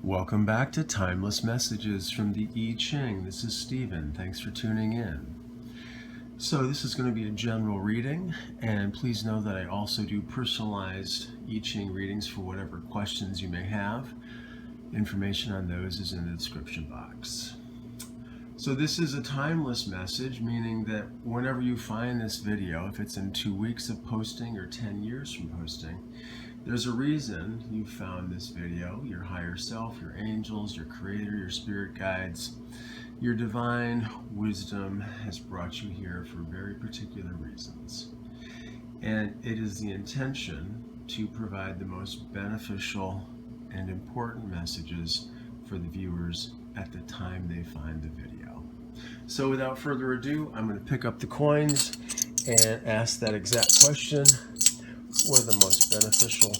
Welcome back to Timeless Messages from the I Ching. This is Stephen. Thanks for tuning in. So this is going to be a general reading, and please know that I also do personalized I Ching readings for whatever questions you may have. Information on those is in the description box. So this is a timeless message, meaning that whenever you find this video, if it's in 2 weeks of posting or 10 years from posting, there's a reason you found this video. Your higher self, your angels, your creator, your spirit guides, your divine wisdom has brought you here for very particular reasons. And it is the intention to provide the most beneficial and important messages for the viewers at the time they find the video. So without further ado, I'm going to pick up the coins and ask that exact question. What are the most beneficial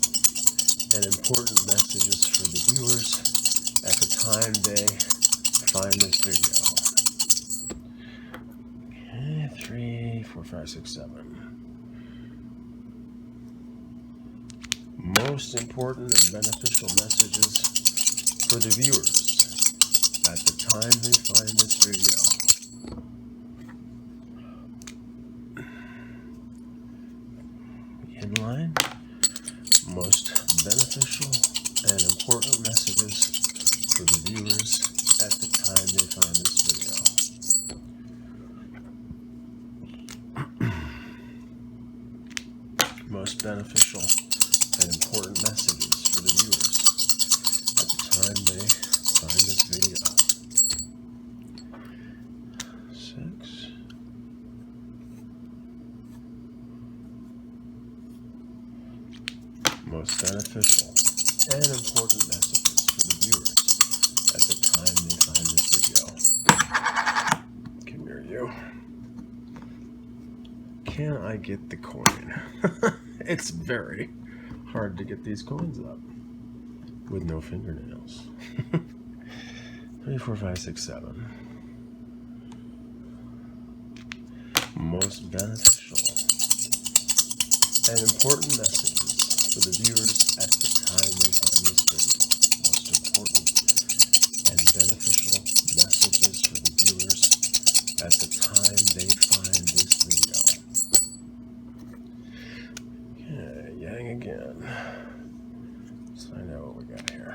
and important messages for the viewers at the time they find this video? Okay, 3, 4, 5, 6, 7. Most important and beneficial messages for the viewers at the time they find this video. Inline. Most beneficial and important messages for the viewers at the time they find this video. Most beneficial and important messages for the viewers at the time they find this video. 6. Most beneficial and important messages for the viewers at the time they find this video. Come here, you. Can I get the coin? It's very hard to get these coins up with no fingernails. 3, 4, 5, 6, 7. Most beneficial and important messages for the viewers at the time they find this video. Most important and beneficial messages for the viewers at the time they find this video. Okay, yang again. Let's find out what we got here.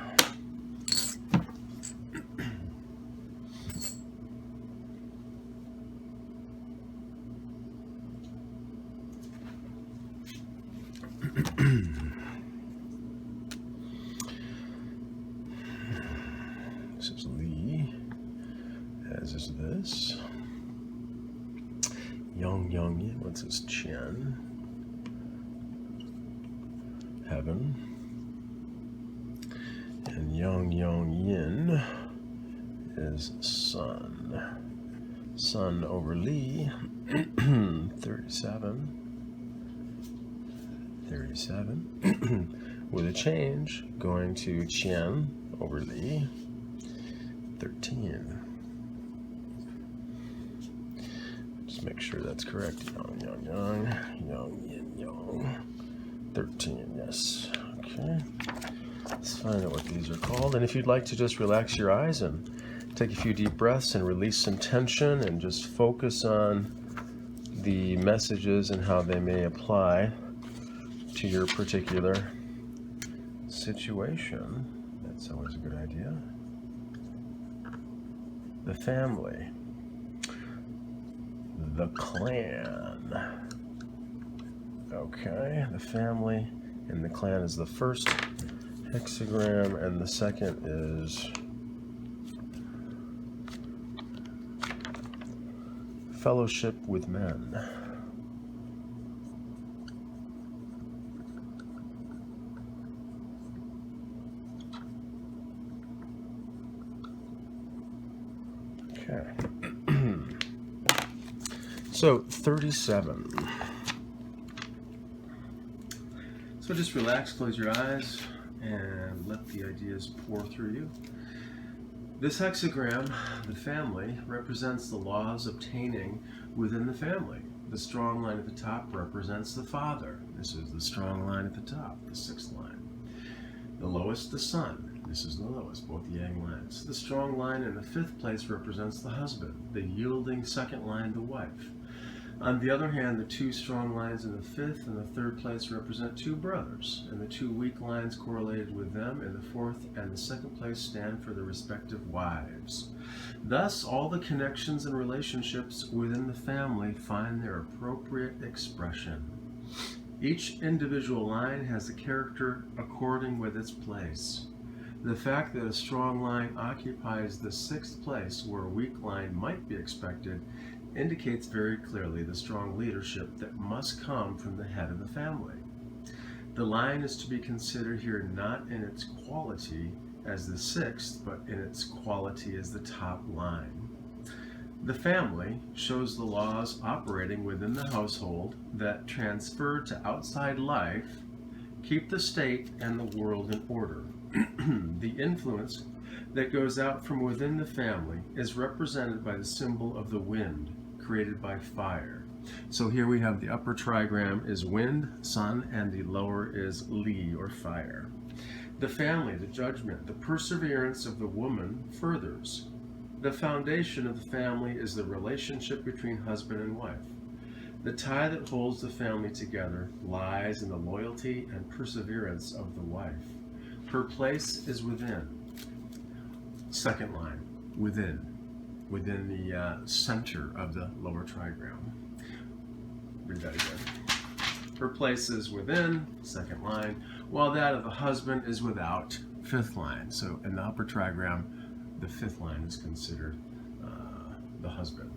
This is Lee, as is this. Yang Yin, what's his chin? Heaven. And Yang Yin is sun. Sun over Lee, 37. 37. With a change, going to Qian over Li, 13. Just make sure that's correct. Yang, yin, yang. 13, yes. Okay. Let's find out what these are called. And if you'd like to just relax your eyes and take a few deep breaths and release some tension and just focus on the messages and how they may apply to your particular situation, that's always a good idea. The family, the clan. Okay, the family and the clan is the first hexagram, and the second is fellowship with men. Okay. So 37. So just relax, close your eyes, and let the ideas pour through you. This hexagram, the family, represents the laws obtaining within the family. The strong line at the top represents the father. This is the strong line at the top, the 6th line. The lowest, the son. This is the lowest, both yang lines. The strong line in the 5th place represents the husband, the yielding 2nd line, the wife. On the other hand, the 2 strong lines in the 5th and the 3rd place represent 2 brothers, and the 2 weak lines correlated with them in the 4th and the 2nd place stand for the respective wives. Thus, all the connections and relationships within the family find their appropriate expression. Each individual line has a character according with its place. The fact that a strong line occupies the 6th place where a weak line might be expected indicates very clearly the strong leadership that must come from the head of the family. The line is to be considered here not in its quality as the 6th, but in its quality as the top line. The family shows the laws operating within the household that, transferred to outside life, keep the state and the world in order. The influence that goes out from within the family is represented by the symbol of the wind, created by fire. So here we have the upper trigram is wind, sun, and the lower is li, or fire. The family, the judgment, the perseverance of the woman furthers. The foundation of the family is the relationship between husband and wife. The tie that holds the family together lies in the loyalty and perseverance of the wife. Her place is within. 2nd line, within the center of the lower trigram. Read that again. Her place is within, 2nd line, while that of the husband is without, 5th line. So in the upper trigram, the 5th line is considered the husband.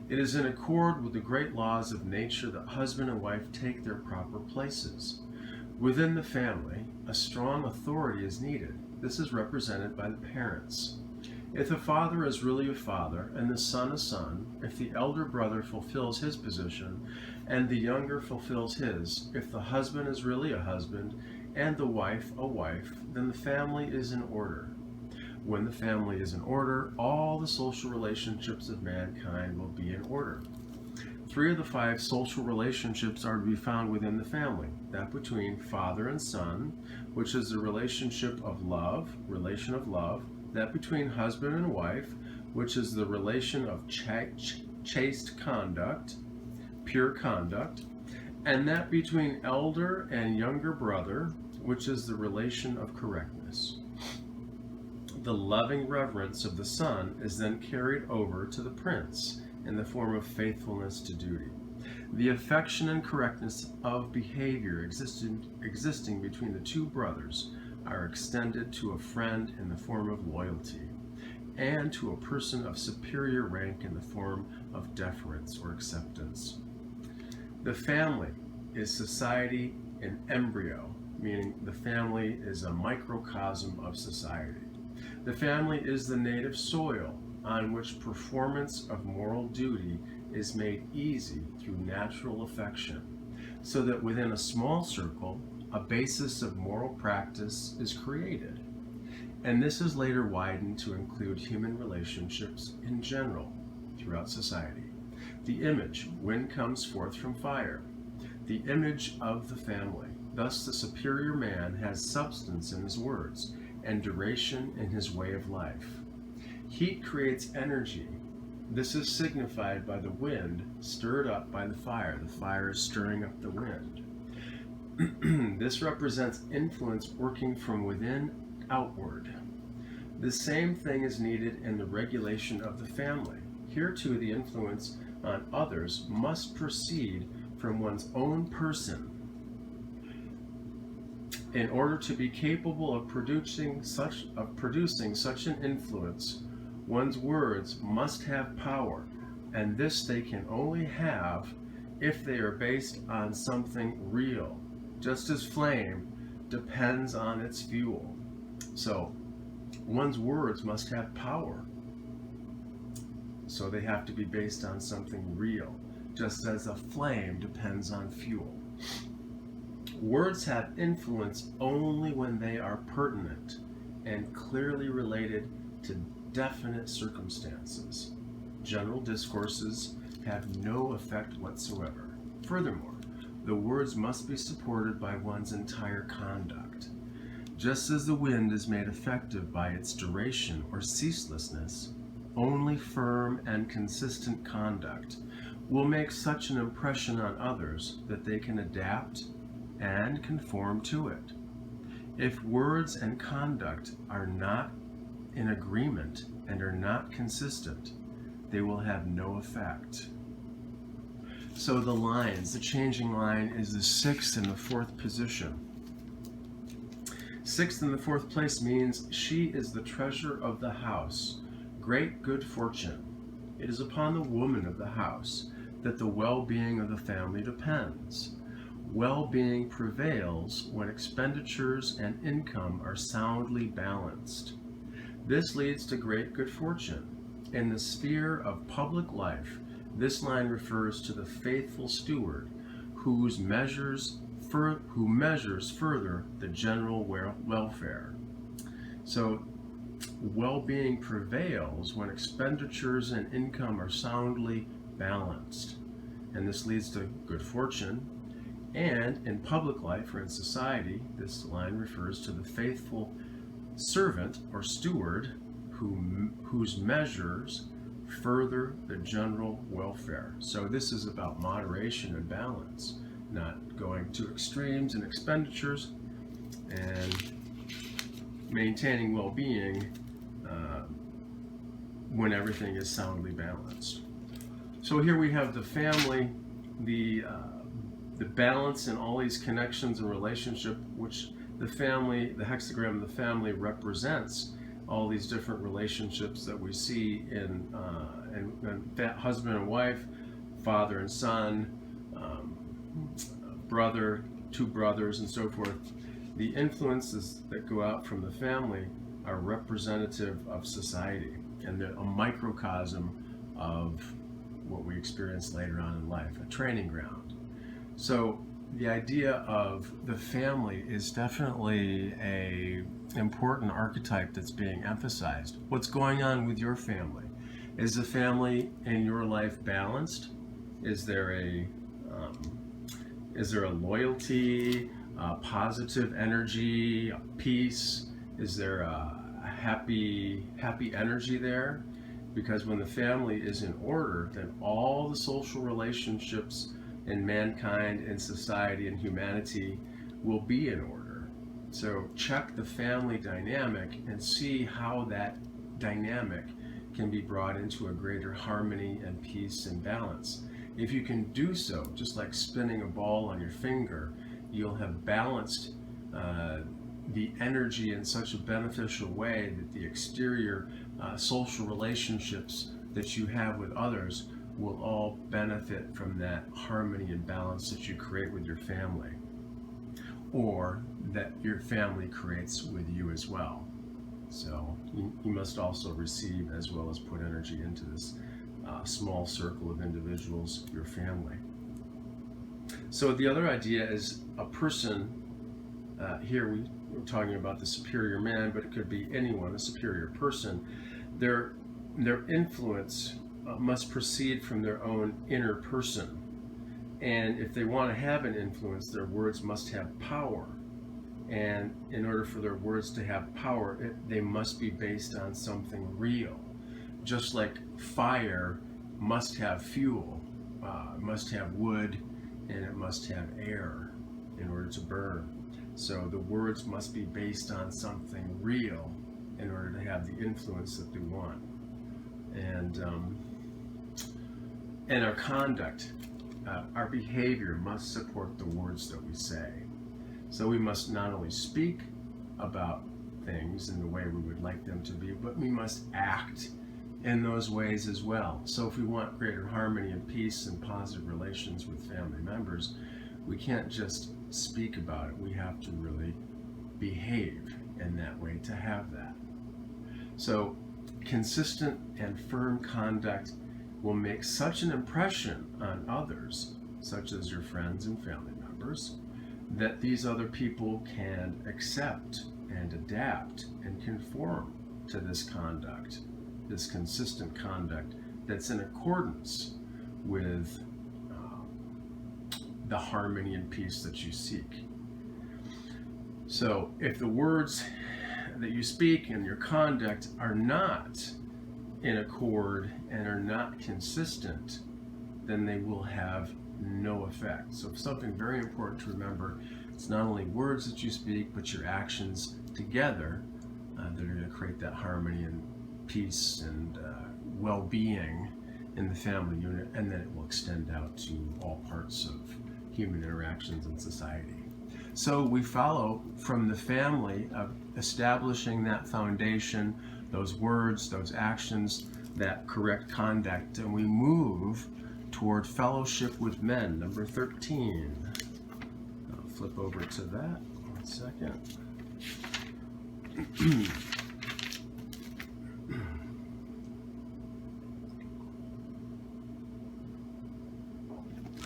It is in accord with the great laws of nature that husband and wife take their proper places. Within the family, a strong authority is needed. This is represented by the parents. If the father is really a father and the son a son, if the elder brother fulfills his position and the younger fulfills his, if the husband is really a husband and the wife a wife, then the family is in order. When the family is in order, all the social relationships of mankind will be in order. 3 of the 5 social relationships are to be found within the family. That between father and son, which is the relationship of love, relation of love. That between husband and wife, which is the relation of chaste conduct, pure conduct. And that between elder and younger brother, which is the relation of correctness. The loving reverence of the son is then carried over to the prince in the form of faithfulness to duty. The affection and correctness of behavior existing between the 2 brothers are extended to a friend in the form of loyalty, and to a person of superior rank in the form of deference or acceptance. The family is society in embryo, meaning the family is a microcosm of society. The family is the native soil on which performance of moral duty is made easy through natural affection, so that within a small circle, a basis of moral practice is created. And this is later widened to include human relationships in general throughout society. The image, wind comes forth from fire. The image of the family. Thus the superior man has substance in his words and duration in his way of life. Heat creates energy. This is signified by the wind stirred up by the fire. The fire is stirring up the wind. This represents influence working from within outward. The same thing is needed in the regulation of the family. Here too, the influence on others must proceed from one's own person. In order to be capable of producing such an influence, one's words must have power, and this they can only have if they are based on something real, just as flame depends on its fuel. So, one's words must have power. So they have to be based on something real, just as a flame depends on fuel. Words have influence only when they are pertinent and clearly related to definite circumstances. General discourses have no effect whatsoever. Furthermore, the words must be supported by one's entire conduct. Just as the wind is made effective by its duration or ceaselessness, only firm and consistent conduct will make such an impression on others that they can adapt and conform to it. If words and conduct are not in agreement and are not consistent, they will have no effect. So the lines, the changing line is the 6th and the 4th position. 6th and the 4th place means she is the treasure of the house, great good fortune. It is upon the woman of the house that the well-being of the family depends. Well-being prevails when expenditures and income are soundly balanced. This leads to great good fortune. In the sphere of public life, this line refers to the faithful steward who measures further the general welfare. So, well-being prevails when expenditures and income are soundly balanced, and this leads to good fortune. And in public life or in society, this line refers to the faithful servant or steward whose measures further the general welfare. So this is about moderation and balance, not going to extremes in expenditures, and maintaining well-being when everything is soundly balanced. So here we have the family, the balance in all these connections and relationship, which the family, the hexagram of the family represents all these different relationships that we see in husband and wife, father and son, brother, two brothers, and so forth. The influences that go out from the family are representative of society, and they're a microcosm of what we experience later on in life, a training ground. So the idea of the family is definitely an important archetype that's being emphasized. What's going on with your family? Is the family in your life balanced? Is there a loyalty, positive energy, peace? Is there a happy energy there? Because when the family is in order, then all the social relationships in mankind and society and humanity will be in order. So check the family dynamic and see how that dynamic can be brought into a greater harmony and peace and balance. If you can do so, just like spinning a ball on your finger, you'll have balanced the energy in such a beneficial way that the exterior social relationships that you have with others will all benefit from that harmony and balance that you create with your family, or that your family creates with you as well. So you must also receive as well as put energy into this small circle of individuals, your family. So the other idea is a person. Here we're talking about the superior man, but it could be anyone, a superior person. Their influence must proceed from their own inner person. And if they want to have an influence, their words must have power. And in order for their words to have power, they must be based on something real. Just like fire must have fuel, must have wood, and it must have air in order to burn. So the words must be based on something real in order to have the influence that they want. And our conduct, our behavior must support the words that we say. So we must not only speak about things in the way we would like them to be, but we must act in those ways as well. So if we want greater harmony and peace and positive relations with family members, we can't just speak about it. We have to really behave in that way to have that. So consistent and firm conduct will make such an impression on others, such as your friends and family members, that these other people can accept and adapt and conform to this conduct, this consistent conduct that's in accordance with the harmony and peace that you seek. So if the words that you speak and your conduct are not in accord and are not consistent, then they will have no effect. So something very important to remember, it's not only words that you speak, but your actions together that are going to create that harmony and peace and well-being in the family unit, and then it will extend out to all parts of human interactions in society. So we follow from the family of establishing that foundation, those words, those actions, that correct conduct, and we move toward fellowship with men, number 13. I'll flip over to that. 1 second.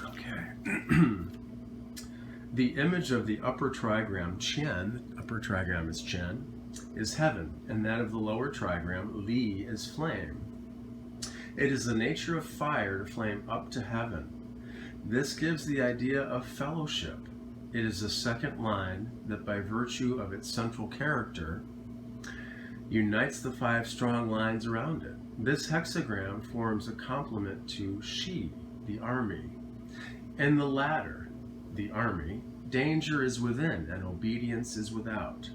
Okay. The image of the upper trigram, Chen, upper trigram is Chen, is heaven, and that of the lower trigram, Li, is flame. It is the nature of fire to flame up to heaven. This gives the idea of fellowship. It is the second line that, by virtue of its central character, unites the 5 strong lines around it. This hexagram forms a complement to Shi, the army. In the latter, the army, danger is within and obedience is without.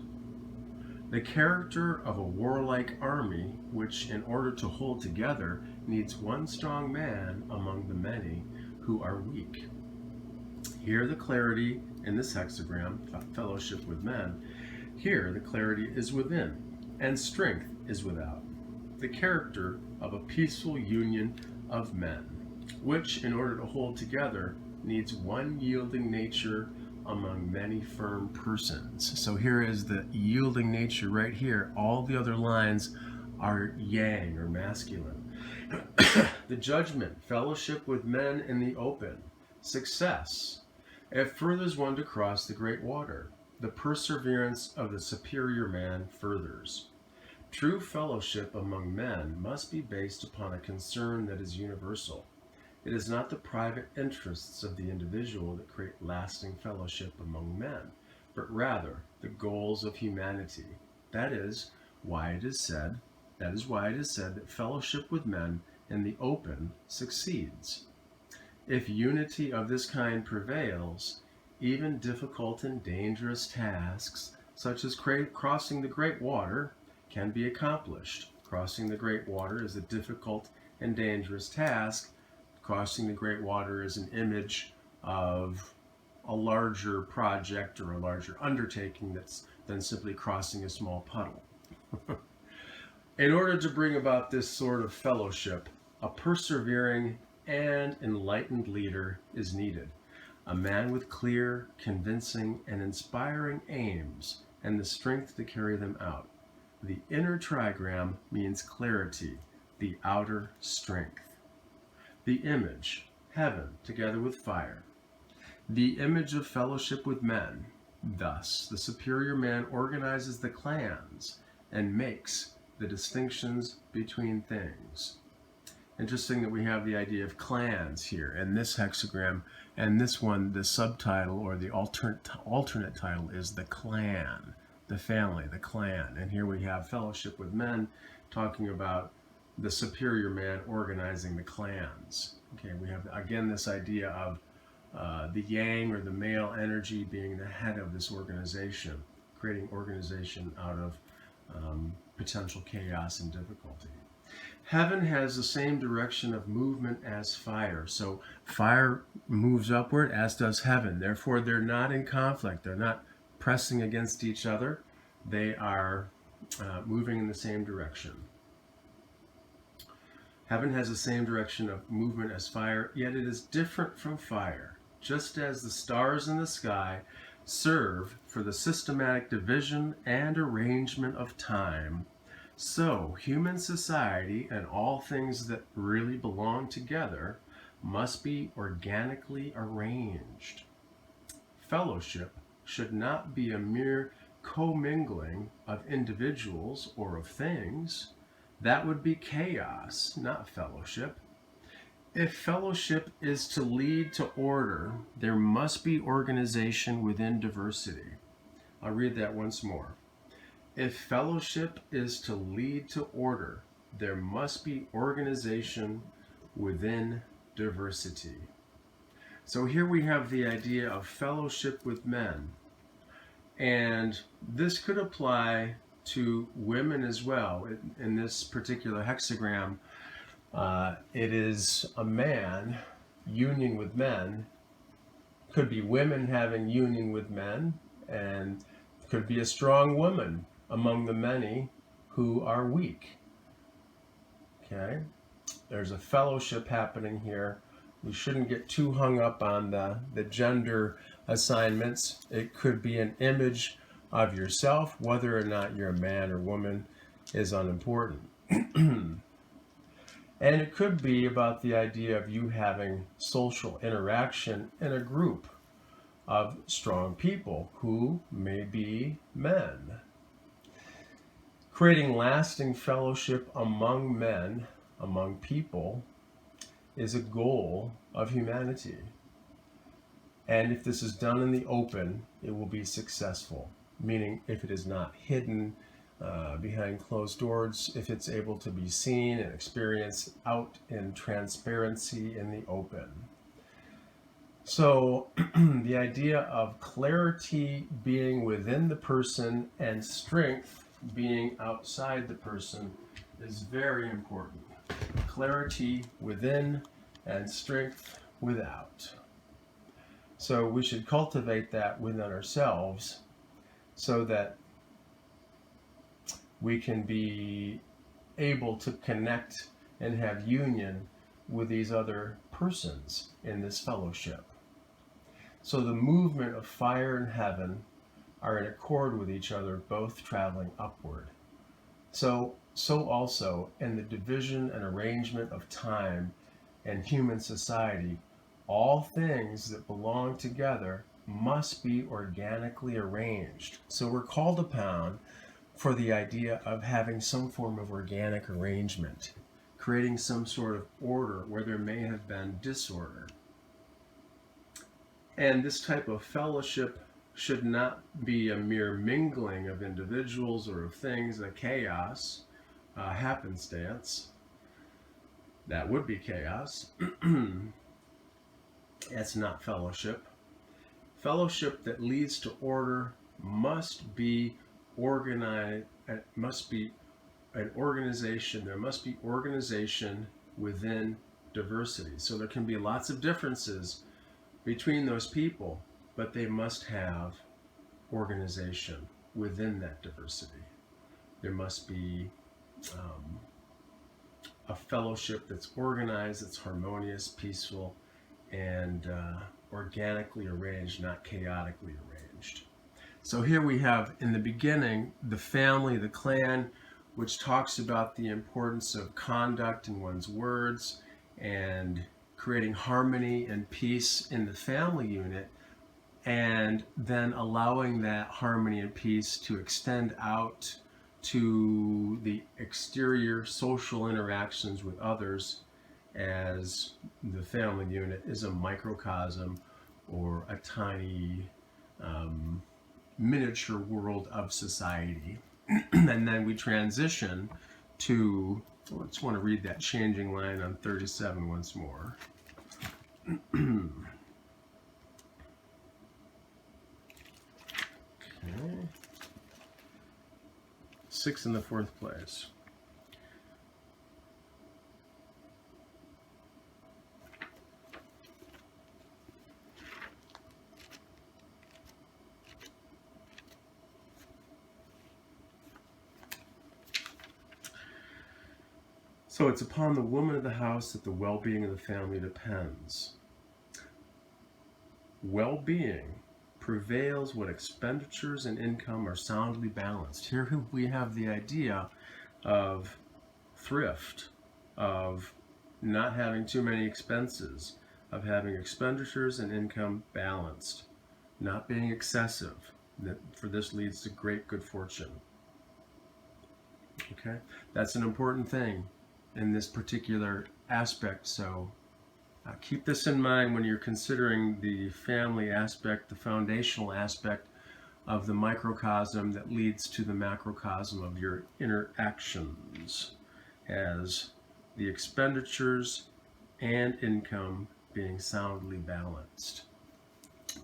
The character of a warlike army, which in order to hold together needs one strong man among the many who are weak. Here the clarity in this hexagram, fellowship with men, here the clarity is within and strength is without. The character of a peaceful union of men, which in order to hold together needs one yielding nature among many firm persons. So here is the yielding nature right here. All the other lines are yang or masculine. The judgment, fellowship with men in the open. Success, it furthers one to cross the great water. The perseverance of the superior man furthers. True fellowship among men must be based upon a concern that is universal. It is not the private interests of the individual that create lasting fellowship among men, but rather the goals of humanity. That is why it is said that fellowship with men in the open succeeds. If unity of this kind prevails, even difficult and dangerous tasks, such as crossing the great water, can be accomplished. Crossing the great water is a difficult and dangerous task. Crossing the great water is an image of a larger project or a larger undertaking than simply crossing a small puddle. In order to bring about this sort of fellowship, a persevering and enlightened leader is needed. A man with clear, convincing, and inspiring aims and the strength to carry them out. The inner trigram means clarity, the outer strength. The image, heaven, together with fire. The image of fellowship with men. Thus, the superior man organizes the clans and makes the distinctions between things. Interesting that we have the idea of clans here in this hexagram, and this one, the subtitle or the alternate title is the clan, the family, the clan. And here we have fellowship with men, talking about the superior man organizing the clans. Okay, we have again this idea of the yang or the male energy being the head of this organization, creating organization out of potential chaos and difficulty. Heaven has the same direction of movement as fire. So fire moves upward, as does heaven. Therefore, they're not in conflict. They're not pressing against each other. They are moving in the same direction. Heaven has the same direction of movement as fire, yet it is different from fire. Just as the stars in the sky serve for the systematic division and arrangement of time, so human society and all things that really belong together must be organically arranged. Fellowship should not be a mere commingling of individuals or of things. That would be chaos, not fellowship. If fellowship is to lead to order, there must be organization within diversity. I'll read that once more. If fellowship is to lead to order, there must be organization within diversity. So here we have the idea of fellowship with men. And this could apply to women as well. In this particular hexagram, it is a man union with men. Could be women having union with men, and could be a strong woman among the many who are weak. Okay, there's a fellowship happening here. We shouldn't get too hung up on the gender assignments. It could be an image of yourself. Whether or not you're a man or woman is unimportant. And it could be about the idea of you having social interaction in a group of strong people who may be men. Creating lasting fellowship among men, among people, is a goal of humanity. And if this is done in the open, it will be successful. Meaning, if it is not hidden behind closed doors, if it's able to be seen and experienced out in transparency in the open. So the idea of clarity being within the person and strength being outside the person is very important. Clarity within and strength without. So we should cultivate that within ourselves so that we can be able to connect and have union with these other persons in this fellowship. So the movement of fire and heaven are in accord with each other, both traveling upward. So also in the division and arrangement of time and human society, all things that belong together must be organically arranged. So we're called upon for the idea of having some form of organic arrangement, creating some sort of order where there may have been disorder. And this type of fellowship should not be a mere mingling of individuals or of things, a chaos, a happenstance. That would be chaos. That's not fellowship. Fellowship that leads to order must be organized. It must be an organization. There must be organization within diversity. So there can be lots of differences between those people, but they must have organization within that diversity. There must be a fellowship that's organized, that's harmonious, peaceful, and organically arranged, not chaotically arranged. So here we have, in the beginning, the family, the clan, which talks about the importance of conduct in one's words and creating harmony and peace in the family unit, and then allowing that harmony and peace to extend out to the exterior social interactions with others, as the family unit is a microcosm or a tiny miniature world of society. And then we transition to, I just want to read that changing line on 37 once more. Okay. 6 in the 4th place. So it's upon the woman of the house that the well-being of the family depends. Well-being prevails when expenditures and income are soundly balanced. Here we have the idea of thrift, of not having too many expenses, of having expenditures and income balanced, not being excessive. For this leads to great good fortune. Okay, that's an important thing in this particular aspect. So keep this in mind when you're considering the family aspect, the foundational aspect of the microcosm that leads to the macrocosm of your interactions, as the expenditures and income being soundly balanced.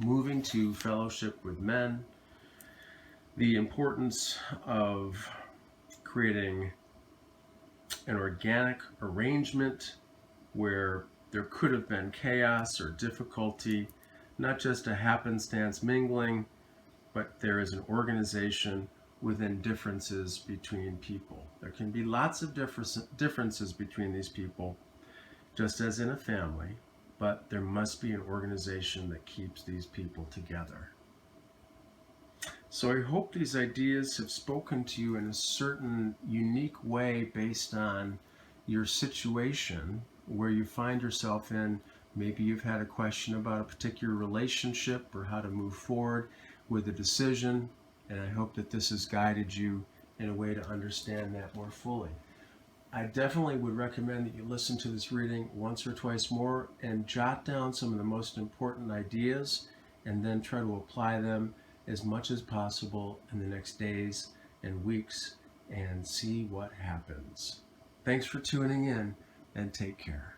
Moving to fellowship with men, the importance of creating an organic arrangement where there could have been chaos or difficulty, not just a happenstance mingling, but there is an organization within differences between people. There can be lots of differences between these people, just as in a family, but there must be an organization that keeps these people together. So I hope these ideas have spoken to you in a certain unique way based on your situation where you find yourself in. Maybe you've had a question about a particular relationship or how to move forward with a decision, and I hope that this has guided you in a way to understand that more fully. I definitely would recommend that you listen to this reading once or twice more and jot down some of the most important ideas and then try to apply them as much as possible in the next days and weeks and see what happens. Thanks for tuning in, and take care.